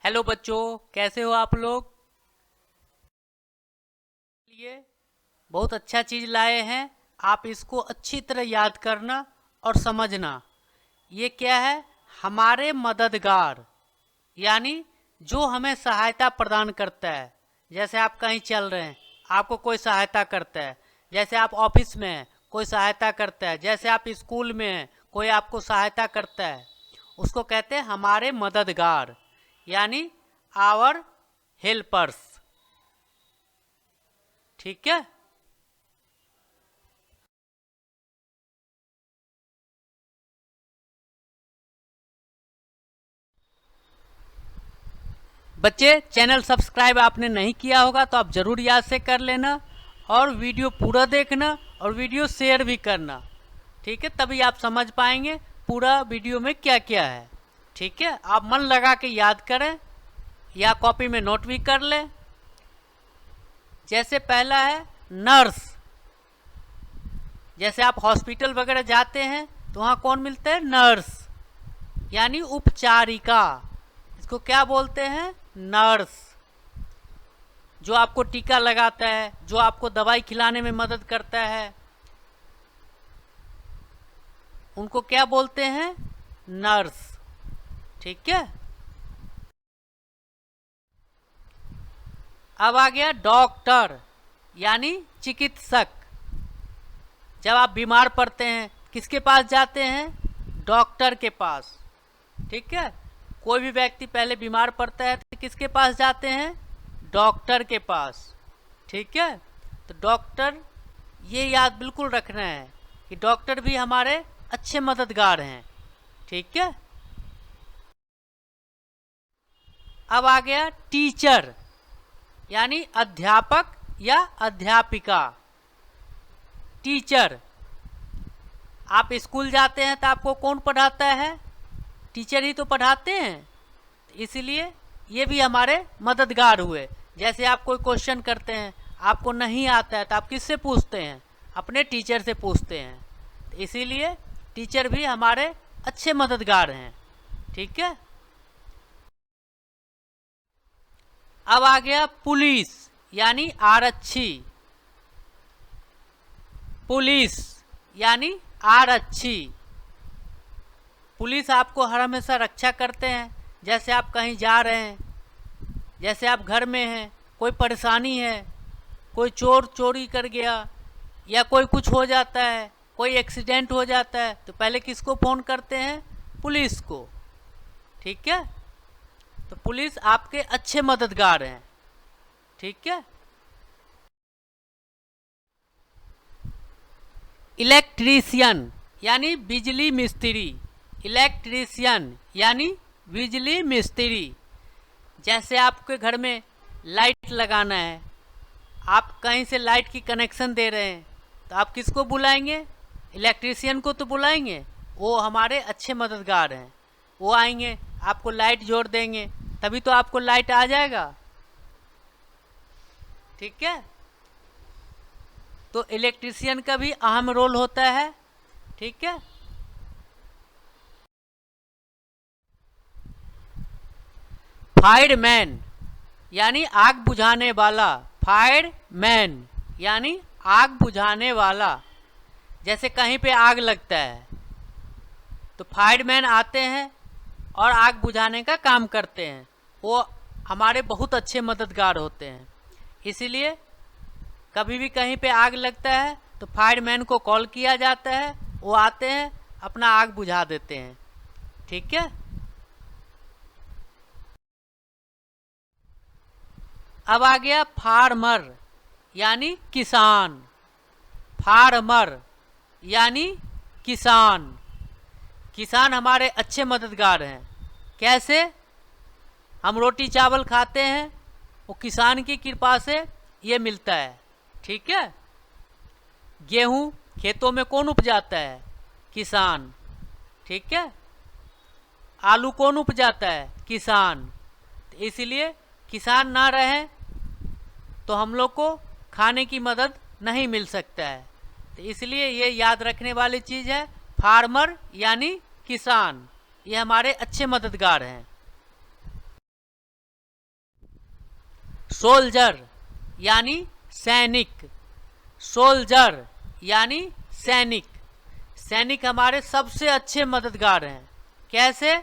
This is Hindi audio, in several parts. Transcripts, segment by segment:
हेलो बच्चों, कैसे हो आप लोग। लिए बहुत अच्छा चीज लाए हैं। आप इसको अच्छी तरह याद करना और समझना। ये क्या है? हमारे मददगार, यानी जो हमें सहायता प्रदान करता है। जैसे आप कहीं चल रहे हैं, आपको कोई सहायता करता है। जैसे आप ऑफिस में हैं, कोई सहायता करता है। जैसे आप स्कूल में हैं, कोई आपको सहायता करता है। उसको कहते हैं हमारे मददगार, यानी आवर हेल्पर्स। ठीक है। बच्चे, चैनल सब्सक्राइब आपने नहीं किया होगा तो आप ज़रूर याद से कर लेना, और वीडियो पूरा देखना और वीडियो शेयर भी करना। ठीक है, तभी आप समझ पाएंगे पूरा वीडियो में क्या क्या है। ठीक है, आप मन लगा के याद करें या कॉपी में नोट भी कर लें। जैसे पहला है नर्स। जैसे आप हॉस्पिटल वगैरह जाते हैं तो वहाँ कौन मिलते हैं? नर्स, यानी उपचारिका। इसको क्या बोलते हैं? नर्स। जो आपको टीका लगाता है, जो आपको दवाई खिलाने में मदद करता है, उनको क्या बोलते हैं? नर्स। ठीक है। अब आ गया डॉक्टर, यानी चिकित्सक। जब आप बीमार पड़ते हैं किसके पास जाते हैं? डॉक्टर के पास। ठीक है, कोई भी व्यक्ति पहले बीमार पड़ता है तो किसके पास जाते हैं? डॉक्टर के पास। ठीक है, तो डॉक्टर, ये याद बिल्कुल रखना है कि डॉक्टर भी हमारे अच्छे मददगार हैं। ठीक है। अब आ गया टीचर, यानी अध्यापक या अध्यापिका। टीचर, आप स्कूल जाते हैं तो आपको कौन पढ़ाता है? टीचर ही तो पढ़ाते हैं। इसलिए ये भी हमारे मददगार हुए। जैसे आप कोई क्वेश्चन करते हैं, आपको नहीं आता है तो आप किससे पूछते हैं? अपने टीचर से पूछते हैं। इसीलिए टीचर भी हमारे अच्छे मददगार हैं। ठीक है। अब आ गया पुलिस, यानी आरक्षी। पुलिस यानी आरक्षी। पुलिस आपको हर हमेशा रक्षा करते हैं। जैसे आप कहीं जा रहे हैं, जैसे आप घर में हैं, कोई परेशानी है, कोई चोर चोरी कर गया या कोई कुछ हो जाता है, कोई एक्सीडेंट हो जाता है, तो पहले किसको फ़ोन करते हैं? पुलिस को। ठीक है, तो पुलिस आपके अच्छे मददगार हैं। ठीक है। इलेक्ट्रीशियन, यानी बिजली मिस्त्री। इलेक्ट्रीशियन यानी बिजली मिस्त्री। जैसे आपके घर में लाइट लगाना है, आप कहीं से लाइट की कनेक्शन दे रहे हैं, तो आप किसको बुलाएंगे? इलेक्ट्रीशियन को तो बुलाएंगे। वो हमारे अच्छे मददगार हैं। वो आएंगे, आपको लाइट जोड़ देंगे, तभी तो आपको लाइट आ जाएगा। ठीक है, तो इलेक्ट्रीशियन का भी अहम रोल होता है। ठीक है। फायरमैन, यानी आग बुझाने वाला। फायरमैन यानी आग बुझाने वाला। जैसे कहीं पे आग लगता है तो फायरमैन आते हैं और आग बुझाने का काम करते हैं। वो हमारे बहुत अच्छे मददगार होते हैं। इसीलिए कभी भी कहीं पे आग लगता है तो फायरमैन को कॉल किया जाता है, वो आते हैं, अपना आग बुझा देते हैं। ठीक है। अब आ गया फार्मर, यानी किसान। फार्मर यानी किसान। किसान हमारे अच्छे मददगार हैं। कैसे? हम रोटी चावल खाते हैं, वो किसान की कृपा से ये मिलता है। ठीक है। गेहूं खेतों में कौन उपजाता है? किसान। ठीक है। आलू कौन उपजाता है? किसान। तो इसलिए किसान ना रहे तो हम लोग को खाने की मदद नहीं मिल सकता है। तो इसलिए ये याद रखने वाली चीज़ है, फार्मर यानी किसान। ये हमारे अच्छे मददगार हैं। सोल्जर यानी सैनिक, सोल्जर यानी सैनिक। सैनिक हमारे सबसे अच्छे मददगार हैं। कैसे?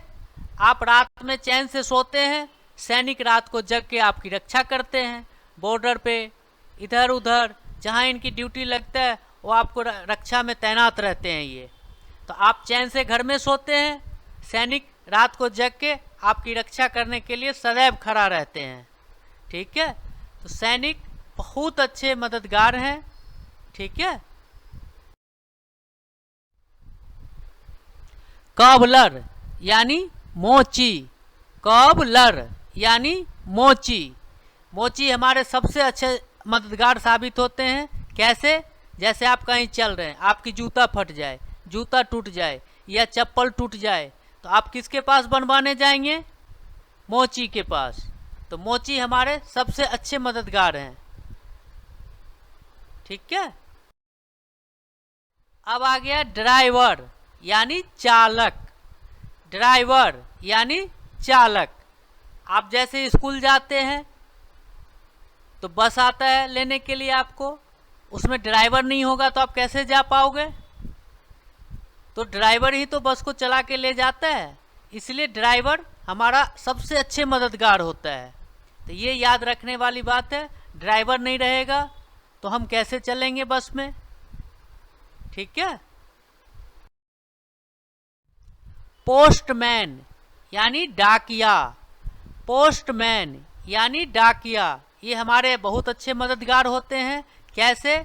आप रात में चैन से सोते हैं, सैनिक रात को जग के आपकी रक्षा करते हैं। बॉर्डर पे इधर उधर जहाँ इनकी ड्यूटी लगता है वो आपको रक्षा में तैनात रहते हैं। ये तो आप चैन से घर में सोते हैं, सैनिक रात को जग के आपकी रक्षा करने के लिए सदैव खड़ा रहते हैं। ठीक है, तो सैनिक बहुत अच्छे मददगार हैं। ठीक है। कबलर यानी मोची, कबलर यानी मोची। मोची हमारे सबसे अच्छे मददगार साबित होते हैं। कैसे? जैसे आप कहीं चल रहे हैं, आपकी जूता फट जाए, जूता टूट जाए या चप्पल टूट जाए, तो आप किसके पास बनवाने जाएंगे? मोची के पास। तो मोची हमारे सबसे अच्छे मददगार हैं। ठीक है। अब आ गया ड्राइवर यानी चालक, ड्राइवर यानी चालक। आप जैसे स्कूल जाते हैं तो बस आता है लेने के लिए आपको, उसमें ड्राइवर नहीं होगा तो आप कैसे जा पाओगे? तो ड्राइवर ही तो बस को चला के ले जाता है, इसलिए ड्राइवर हमारा सबसे अच्छे मददगार होता है। तो ये याद रखने वाली बात है, ड्राइवर नहीं रहेगा तो हम कैसे चलेंगे बस में। ठीक है। पोस्टमैन यानी डाकिया, पोस्टमैन यानी डाकिया, ये हमारे बहुत अच्छे मददगार होते हैं। कैसे?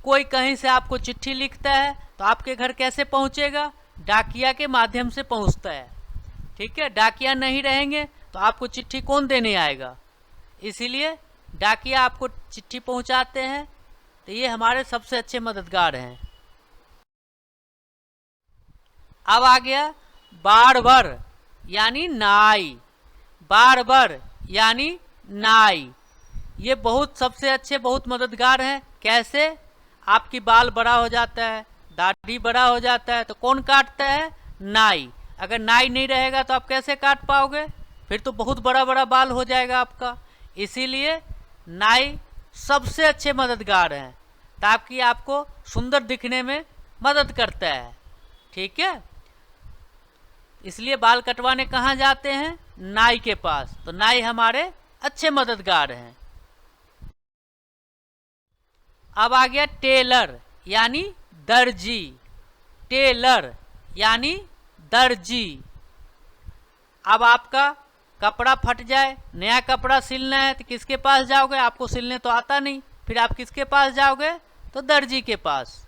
कोई कहीं से आपको चिट्ठी लिखता है तो आपके घर कैसे पहुंचेगा? डाकिया के माध्यम से पहुंचता है। ठीक है, डाकिया नहीं रहेंगे तो आपको चिट्ठी कौन देने आएगा? इसीलिए डाकिया आपको चिट्ठी पहुंचाते हैं। तो ये हमारे सबसे अच्छे मददगार हैं। अब आ गया बार्बर यानी नाई, बार्बर यानी नाई। ये बहुत सबसे अच्छे बहुत मददगार हैं। कैसे? आपकी बाल बड़ा हो जाता है, दाढ़ी बड़ा हो जाता है, तो कौन काटता है? नाई। अगर नाई नहीं रहेगा तो आप कैसे काट पाओगे? फिर तो बहुत बड़ा बड़ा बाल हो जाएगा आपका। इसीलिए नाई सबसे अच्छे मददगार हैं, ताकि आपको सुंदर दिखने में मदद करता है। ठीक है, इसलिए बाल कटवाने कहाँ जाते हैं? नाई के पास। तो नाई हमारे अच्छे मददगार हैं। अब आ गया टेलर यानी दर्जी, टेलर यानी दर्जी। अब आपका कपड़ा फट जाए, नया कपड़ा सिलना है तो किसके पास जाओगे? आपको सिलने तो आता नहीं, फिर आप किसके पास जाओगे? तो दर्जी के पास।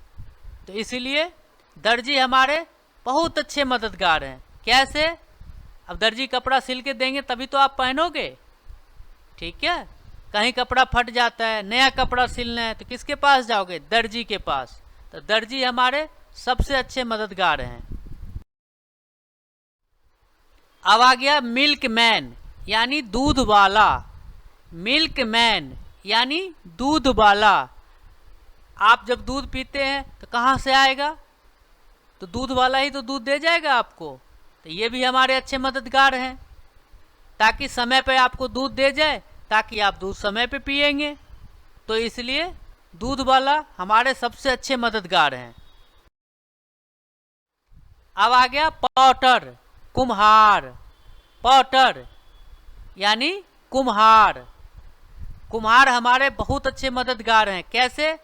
तो इसीलिए दर्जी हमारे बहुत अच्छे मददगार हैं। कैसे? अब दर्जी कपड़ा सिल के देंगे तभी तो आप पहनोगे। ठीक है, कहीं कपड़ा फट जाता है, नया कपड़ा सिलना है तो किसके पास जाओगे? दर्जी के पास। तो दर्जी हमारे सबसे अच्छे मददगार हैं। अब आ गया मिल्कमैन यानी दूध वाला, मिल्कमैन यानी दूध वाला। आप जब दूध पीते हैं तो कहाँ से आएगा? तो दूध वाला ही तो दूध दे जाएगा आपको। तो ये भी हमारे अच्छे मददगार हैं, ताकि समय पे आपको दूध दे जाए, ताकि आप दूध समय पे पिएंगे। तो इसलिए दूध वाला हमारे सबसे अच्छे मददगार हैं। अब आ गया पॉटर, कुम्हार, पॉटर यानी कुम्हार। कुम्हार हमारे बहुत अच्छे मददगार हैं। कैसे?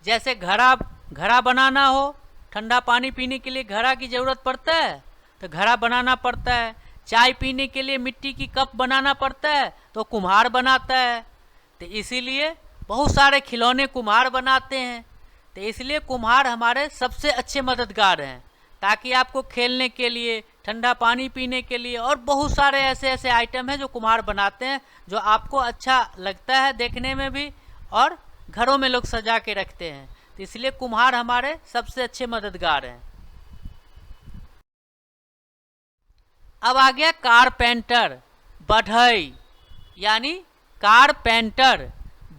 जैसे घड़ा बनाना हो, ठंडा पानी पीने के लिए घड़ा की ज़रूरत पड़ता है तो घड़ा बनाना पड़ता है। चाय पीने के लिए मिट्टी की कप बनाना पड़ता है तो कुम्हार बनाता है। तो इसीलिए बहुत सारे खिलौने कुम्हार बनाते हैं। तो इसलिए कुम्हार हमारे सबसे अच्छे मददगार हैं, ताकि आपको खेलने के लिए, ठंडा पानी पीने के लिए और बहुत सारे ऐसे ऐसे आइटम हैं जो कुम्हार बनाते हैं, जो आपको अच्छा लगता है देखने में भी और घरों में लोग सजा के रखते हैं। तो इसलिए कुम्हार हमारे सबसे अच्छे मददगार हैं। अब आ गया कारपेंटर, बढ़ई यानी कारपेंटर,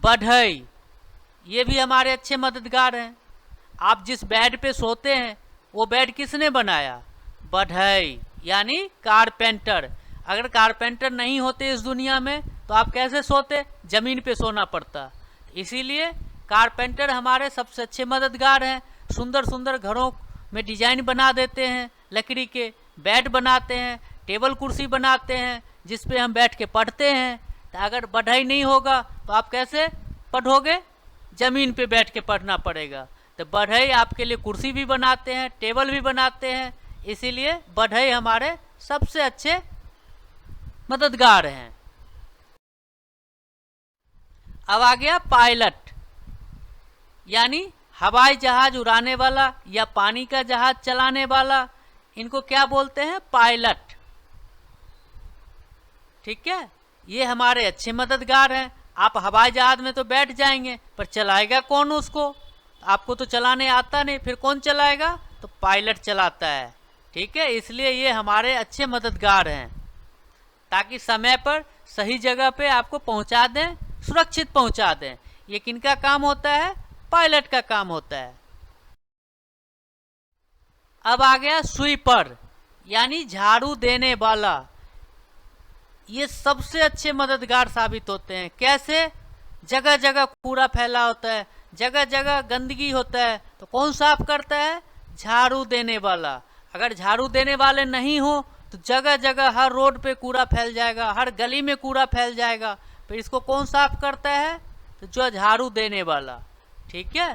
बढ़ई। ये भी हमारे अच्छे मददगार हैं। आप जिस बेड पे सोते हैं वो बेड किसने बनाया? बढ़ई यानी कारपेंटर। अगर कारपेंटर नहीं होते इस दुनिया में तो तो आप कैसे सोते, ज़मीन पे सोना पड़ता। इसीलिए कारपेंटर हमारे सबसे अच्छे मददगार हैं। सुंदर सुंदर घरों में डिजाइन बना देते हैं, लकड़ी के बेड बनाते हैं, टेबल कुर्सी बनाते हैं, जिस पे हम बैठ के पढ़ते हैं। तो अगर पढ़ाई नहीं होगा तो आप कैसे पढ़ोगे, ज़मीन पे बैठ के पढ़ना पड़ेगा। तो बढ़ई आपके लिए कुर्सी भी बनाते हैं, टेबल भी बनाते हैं। इसीलिए बढ़ई हमारे सबसे अच्छे मददगार हैं। अब आ गया पायलट, यानी हवाई जहाज उड़ाने वाला या पानी का जहाज चलाने वाला, इनको क्या बोलते हैं, पायलट। ठीक है, ये हमारे अच्छे मददगार हैं। आप हवाई जहाज में तो बैठ जाएंगे, पर चलाएगा कौन उसको, आपको तो चलाने आता नहीं, फिर कौन चलाएगा, तो पायलट चलाता है। ठीक है, इसलिए ये हमारे अच्छे मददगार हैं, ताकि समय पर सही जगह पे आपको पहुंचा दें, सुरक्षित पहुंचा दें। ये किनका काम होता है, पायलट का काम होता है। अब आ गया स्वीपर, यानी झाड़ू देने वाला। ये सबसे अच्छे मददगार साबित होते हैं। कैसे, जगह जगह कूड़ा फैला होता है, जगह जगह गंदगी होता है, तो कौन साफ करता है, झाड़ू देने वाला। अगर झाड़ू देने वाले नहीं हो तो जगह जगह हर रोड पे कूड़ा फैल जाएगा, हर गली में कूड़ा फैल जाएगा। फिर इसको कौन साफ करता है, तो जो झाड़ू देने वाला। ठीक है,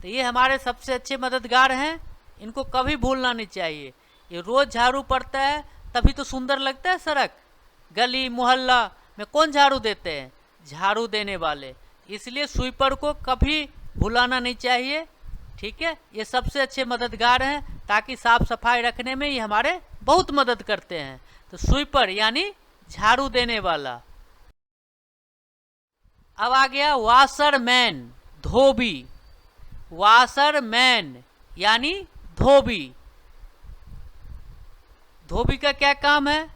तो ये हमारे सबसे अच्छे मददगार हैं, इनको कभी भूलना नहीं चाहिए। ये रोज झाड़ू पड़ता है, तभी तो सुंदर लगता है सड़क, गली मोहल्ला में कौन झाड़ू देते हैं, झाड़ू देने वाले। इसलिए स्वीपर को कभी भुलाना नहीं चाहिए। ठीक है, ये सबसे अच्छे मददगार हैं, ताकि साफ सफाई रखने में ये हमारे बहुत मदद करते हैं। तो स्वीपर यानी झाड़ू देने वाला। अब आ गया वाशरमैन, धोबी। वाशरमैन यानी धोबी। धोबी का क्या काम है,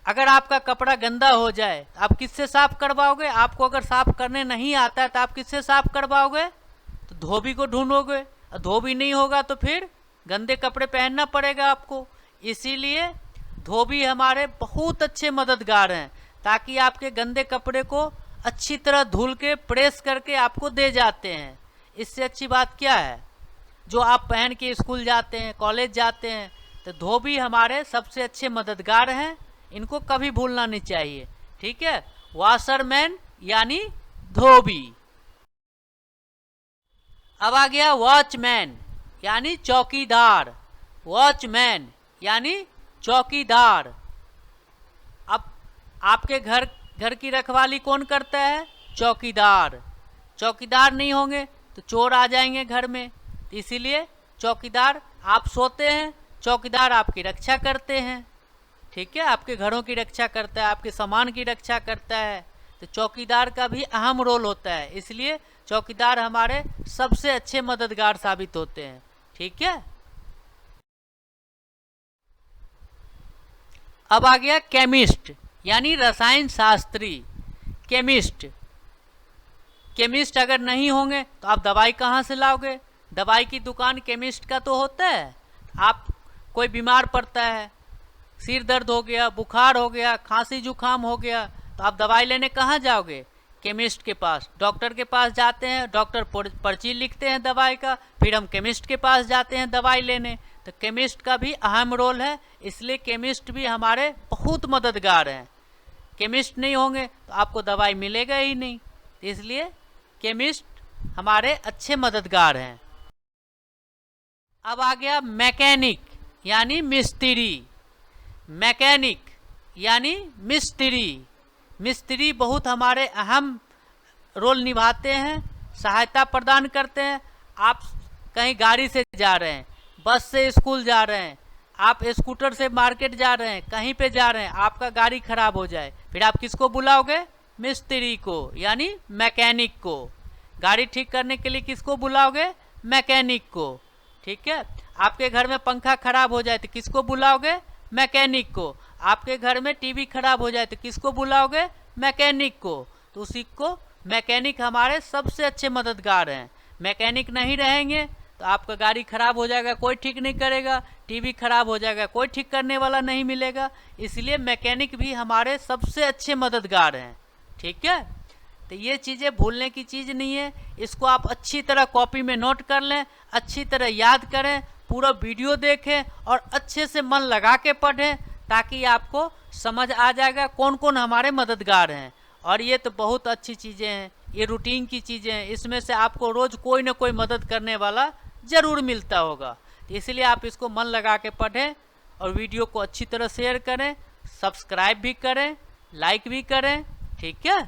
अगर आपका कपड़ा गंदा हो जाए आप किससे साफ करवाओगे, आपको अगर साफ करने नहीं आता है तो आप किससे साफ करवाओगे, तो धोबी को ढूंढोगे। धोबी नहीं होगा तो फिर गंदे कपड़े पहनना पड़ेगा आपको। इसीलिए धोबी हमारे बहुत अच्छे मददगार हैं, ताकि आपके गंदे कपड़े को अच्छी तरह धुल के प्रेस करके आपको दे जाते हैं। इससे अच्छी बात क्या है, जो आप पहन के स्कूल जाते हैं, कॉलेज जाते हैं। तो धोबी हमारे सबसे अच्छे मददगार हैं, इनको कभी भूलना नहीं चाहिए। ठीक है, वाशरमैन यानी धोबी। अब आ गया वॉचमैन, यानी चौकीदार। वॉचमैन यानी चौकीदार। अब आपके घर की रखवाली कौन करता है, चौकीदार। चौकीदार नहीं होंगे तो चोर आ जाएंगे घर में। तो इसीलिए चौकीदार, आप सोते हैं, चौकीदार आपकी रक्षा करते हैं। ठीक है, आपके घरों की रक्षा करता है, आपके सामान की रक्षा करता है। तो चौकीदार का भी अहम रोल होता है, इसलिए चौकीदार हमारे सबसे अच्छे मददगार साबित होते हैं। ठीक है, अब आ गया केमिस्ट, यानी रसायन शास्त्री। केमिस्ट, केमिस्ट अगर नहीं होंगे तो आप दवाई कहाँ से लाओगे, दवाई की दुकान केमिस्ट का तो होता है। आप कोई बीमार पड़ता है, सिर दर्द हो गया, बुखार हो गया, खांसी जुकाम हो गया, तो आप दवाई लेने कहाँ जाओगे, केमिस्ट के पास। डॉक्टर के पास जाते हैं, डॉक्टर पर्ची लिखते हैं दवाई का, फिर हम केमिस्ट के पास जाते हैं दवाई लेने। तो केमिस्ट का भी अहम रोल है, इसलिए केमिस्ट भी हमारे बहुत मददगार हैं। केमिस्ट नहीं होंगे तो आपको दवाई मिलेगा ही नहीं, इसलिए केमिस्ट हमारे अच्छे मददगार हैं। अब आ गया मैकेनिक, यानी मिस्त्री। मैकेनिक यानी मिस्त्री। मिस्त्री बहुत हमारे अहम रोल निभाते हैं, सहायता प्रदान करते हैं। आप कहीं गाड़ी से जा रहे हैं, बस से स्कूल जा रहे हैं, आप स्कूटर से मार्केट जा रहे हैं, कहीं पे जा रहे हैं, आपका गाड़ी खराब हो जाए, फिर आप किसको बुलाओगे, मिस्त्री को, यानी मैकेनिक को। गाड़ी ठीक करने के लिए किसको बुलाओगे, मैकेनिक को। ठीक है, आपके घर में पंखा खराब हो जाए तो किसको बुलाओगे, मैकेनिक को। आपके घर में टीवी खराब हो जाए तो किसको बुलाओगे, मैकेनिक को। तो उसी को, मैकेनिक हमारे सबसे अच्छे मददगार हैं। मैकेनिक नहीं रहेंगे तो आपका गाड़ी खराब हो जाएगा, कोई ठीक नहीं करेगा, टीवी खराब हो जाएगा, कोई ठीक करने वाला नहीं मिलेगा। इसलिए मैकेनिक भी हमारे सबसे अच्छे मददगार हैं। ठीक है, तो ये चीज़ें भूलने की चीज़ नहीं है। इसको आप अच्छी तरह कॉपी में नोट कर लें, अच्छी तरह याद करें, पूरा वीडियो देखें और अच्छे से मन लगा के पढ़ें, ताकि आपको समझ आ जाएगा कौन कौन हमारे मददगार हैं। और ये तो बहुत अच्छी चीज़ें हैं, ये रूटीन की चीज़ें हैं, इसमें से आपको रोज़ कोई ना कोई मदद करने वाला ज़रूर मिलता होगा। तो इसलिए आप इसको मन लगा के पढ़ें और वीडियो को अच्छी तरह शेयर करें, सब्सक्राइब भी करें, लाइक भी करें। ठीक है,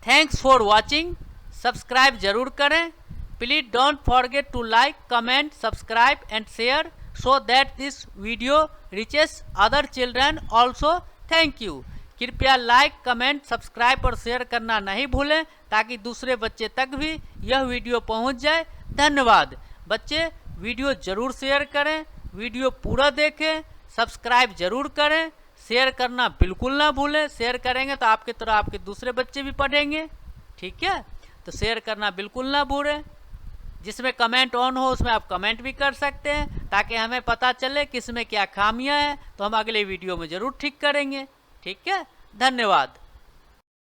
थैंक्स फॉर वॉचिंग। सब्सक्राइब जरूर करें। Please don't forget to like, comment, subscribe and share so that this video reaches other children also. Thank you। कृपया लाइक, कमेंट, सब्सक्राइब और शेयर करना नहीं भूलें, ताकि दूसरे बच्चे तक भी यह वीडियो पहुंच जाए। धन्यवाद। बच्चे वीडियो जरूर शेयर करें, वीडियो पूरा देखें, सब्सक्राइब जरूर करें, शेयर करना बिल्कुल ना भूलें। शेयर करेंगे तो आपके तरह आपके दूसरे बच्चे भी पढ़ेंगे। ठीक है, तो शेयर करना बिल्कुल ना भूलें। जिसमें कमेंट ऑन हो उसमें आप कमेंट भी कर सकते हैं, ताकि हमें पता चले किस में क्या खामियां हैं, तो हम अगले वीडियो में ज़रूर ठीक करेंगे। ठीक है, धन्यवाद।